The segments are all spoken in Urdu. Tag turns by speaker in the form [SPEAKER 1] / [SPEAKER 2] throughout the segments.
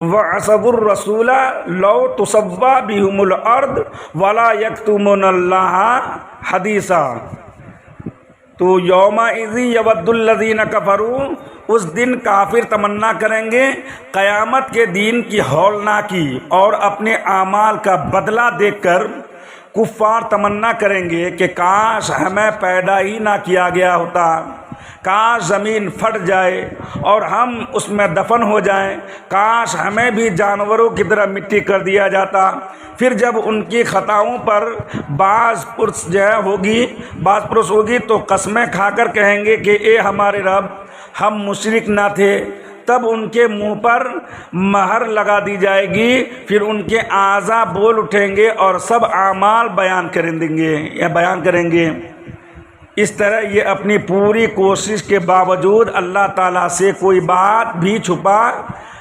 [SPEAKER 1] وَعَصَبُوا الرَّسُولَ لَوْ تُسَوَّىٰ بِهُمُ الْأَرْضُ وَلَا يَكْتُمُونَ اللَّهَ حَدِيثًا۔ تو یومئذ یود الذین کفروا، اس دن کافر تمنا کریں گے قیامت کے دین کی ہولناکی اور اپنے اعمال کا بدلہ دیکھ کر کفار تمنا کریں گے کہ کاش ہمیں پیدا ہی نہ کیا گیا ہوتا، کاش زمین پھٹ جائے اور ہم اس میں دفن ہو جائیں، کاش ہمیں بھی جانوروں کی طرح مٹی کر دیا جاتا۔ پھر جب ان کی خطاؤں پر باز پرس ہوگی تو قسمیں کھا کر کہیں گے کہ اے ہمارے رب، ہم مشرک نہ تھے۔ تب ان کے منہ پر مہر لگا دی جائے گی، پھر ان کے اعضاء بول اٹھیں گے اور سب اعمال بیان کریں گے۔ اس طرح یہ اپنی پوری کوشش کے باوجود اللہ تعالیٰ سے کوئی بات بھی چھپا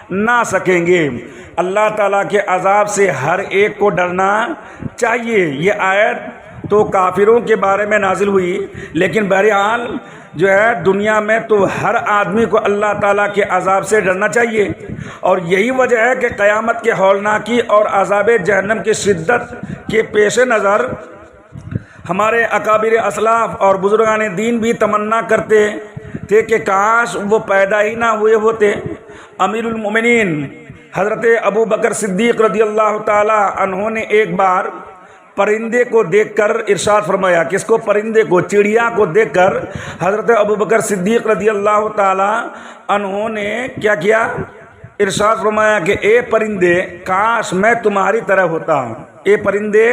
[SPEAKER 1] نہ سکیں گے۔ اللہ تعالیٰ کے عذاب سے ہر ایک کو ڈرنا چاہیے۔ یہ آیت تو کافروں کے بارے میں نازل ہوئی، لیکن بہرحال دنیا میں تو ہر آدمی کو اللہ تعالیٰ کے عذاب سے ڈرنا چاہیے، اور یہی وجہ ہے کہ قیامت کے ہولناکی اور عذاب جہنم کی شدت کے پیش نظر ہمارے اکابر اسلاف اور بزرگان دین بھی تمنا کرتے تھے کہ کاش وہ پیدا ہی نہ ہوئے ہوتے۔ امیر المومنین حضرت ابو بکر صدیق رضی اللہ تعالی عنہ نے ایک بار پرندے کو دیکھ کر ارشاد فرمایا، کس کو؟ پرندے کو، چڑیا کو دیکھ کر حضرت ابو بکر صدیق رضی اللہ تعالی عنہ نے کیا کیا؟ ارشاد فرمایا کہ اے پرندے، کاش میں تمہاری طرح ہوتا، اے پرندے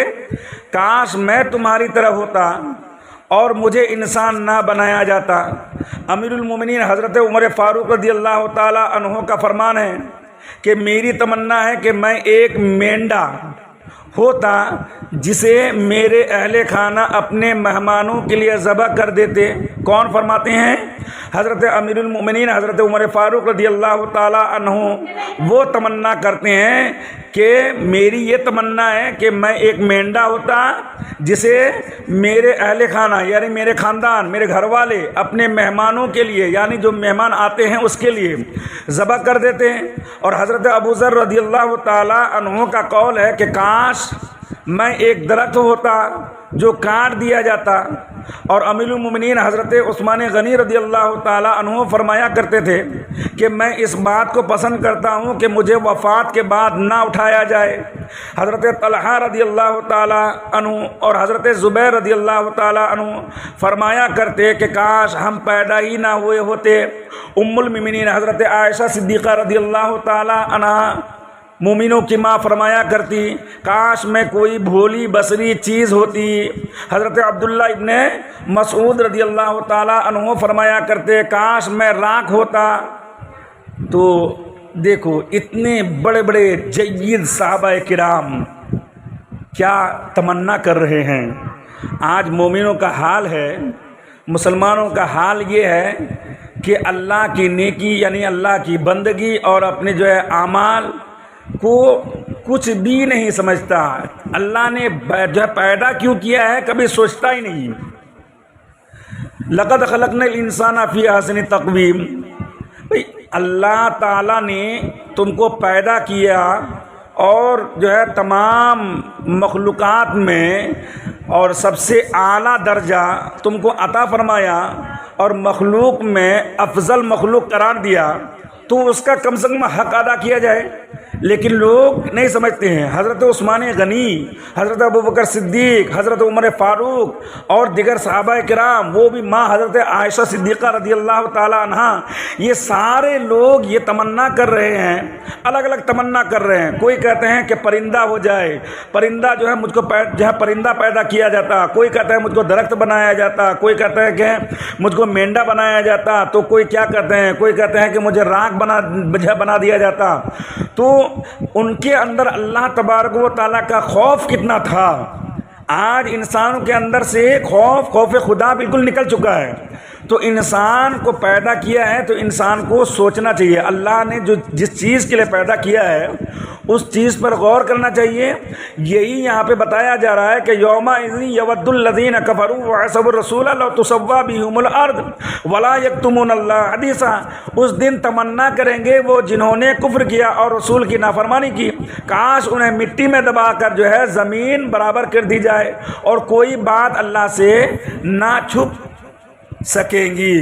[SPEAKER 1] کاش میں تمہاری طرح ہوتا اور مجھے انسان نہ بنایا جاتا۔ امیر المومنین حضرت عمر فاروق رضی اللہ تعالی عنہ کا فرمان ہے کہ میری تمنا ہے کہ میں ایک مینڈا ہوتا جسے میرے اہل خانہ اپنے مہمانوں کے لیے ذبح کر دیتے۔ کون فرماتے ہیں؟ حضرت امیر المومنین حضرت عمر فاروق رضی اللہ تعالی عنہ وہ تمنا کرتے ہیں کہ میری یہ تمنا ہے کہ میں ایک مینڈا ہوتا جسے میرے اہل خانہ یعنی میرے خاندان، میرے گھر والے اپنے مہمانوں کے لیے، یعنی جو مہمان آتے ہیں اس کے لیے ذبح کر دیتے ہیں۔ اور حضرت ابو ذر رضی اللہ تعالی عنہ کا قول ہے کہ کاش میں ایک درخت ہوتا جو کاٹ دیا جاتا۔ اور امیر المومنین حضرت عثمان غنی رضی اللہ تعالی عنہ فرمایا کرتے تھے کہ میں اس بات کو پسند کرتا ہوں کہ مجھے وفات کے بعد نہ اٹھایا جائے۔ حضرت طلحہ رضی اللہ تعالی عنہ اور حضرت زبیر رضی اللہ تعالی عنہ فرمایا کرتے کہ کاش ہم پیدا ہی نہ ہوئے ہوتے۔ ام المؤمنین حضرت عائشہ صدیقہ رضی اللہ تعالی عنہا مومنوں کی ماں فرمایا کرتی، کاش میں کوئی بھولی بصری چیز ہوتی۔ حضرت عبداللہ ابن مسعود رضی اللہ تعالی عنہ فرمایا کرتے، کاش میں راکھ ہوتا۔ تو دیکھو اتنے بڑے بڑے جید صحابہ کرام کیا تمنا کر رہے ہیں۔ آج مومنوں کا حال ہے، مسلمانوں کا حال یہ ہے کہ اللہ کی نیکی یعنی اللہ کی بندگی اور اپنے اعمال کو کچھ بھی نہیں سمجھتا۔ اللہ نے پیدا کیوں کیا ہے کبھی سوچتا ہی نہیں۔ لقد خلقنا الانسان فی احسن تقویم، اللہ تعالیٰ نے تم کو پیدا کیا اور تمام مخلوقات میں اور سب سے اعلیٰ درجہ تم کو عطا فرمایا اور مخلوق میں افضل مخلوق قرار دیا، تو اس کا کم سے کم حق ادا کیا جائے۔ لیکن لوگ نہیں سمجھتے ہیں۔ حضرت عثمان غنی، حضرت ابوبکر صدیق، حضرت عمر فاروق اور دیگر صحابہ کرام، وہ بھی ماں حضرت عائشہ صدیقہ رضی اللہ تعالی عنہا، یہ سارے لوگ یہ تمنا کر رہے ہیں، الگ الگ تمنا کر رہے ہیں۔ کوئی کہتے ہیں کہ پرندہ ہو جائے، پرندہ مجھ کو پرندہ پیدا کیا جاتا، کوئی کہتا ہے مجھ کو درخت بنایا جاتا، کوئی کہتا ہے کہ مجھ کو مینڈا بنایا جاتا، تو کوئی کیا کہتے ہیں، کوئی کہتے ہیں کہ مجھے راکھ بنا دیا جاتا۔ تو ان کے اندر اللہ تبارک و تعالیٰ کا خوف کتنا تھا۔ آج انسانوں کے اندر سے خوف خدا بالکل نکل چکا ہے۔ تو انسان کو پیدا کیا ہے تو انسان کو سوچنا چاہیے، اللہ نے جس چیز کے لیے پیدا کیا ہے اس چیز پر غور کرنا چاہیے۔ یہی یہاں پہ بتایا جا رہا ہے کہ یومئذ یود الذین کفروا وعصوا الرسول لو تسوی بہم الارض ولا یکتمون اللہ حدیثا، اس دن تمنا کریں گے وہ جنہوں نے کفر کیا اور رسول کی نافرمانی کی، کاش انہیں مٹی میں دبا کر جو ہے زمین برابر کر دی جائے اور کوئی بات اللہ سے نہ چھپ سکیں گی۔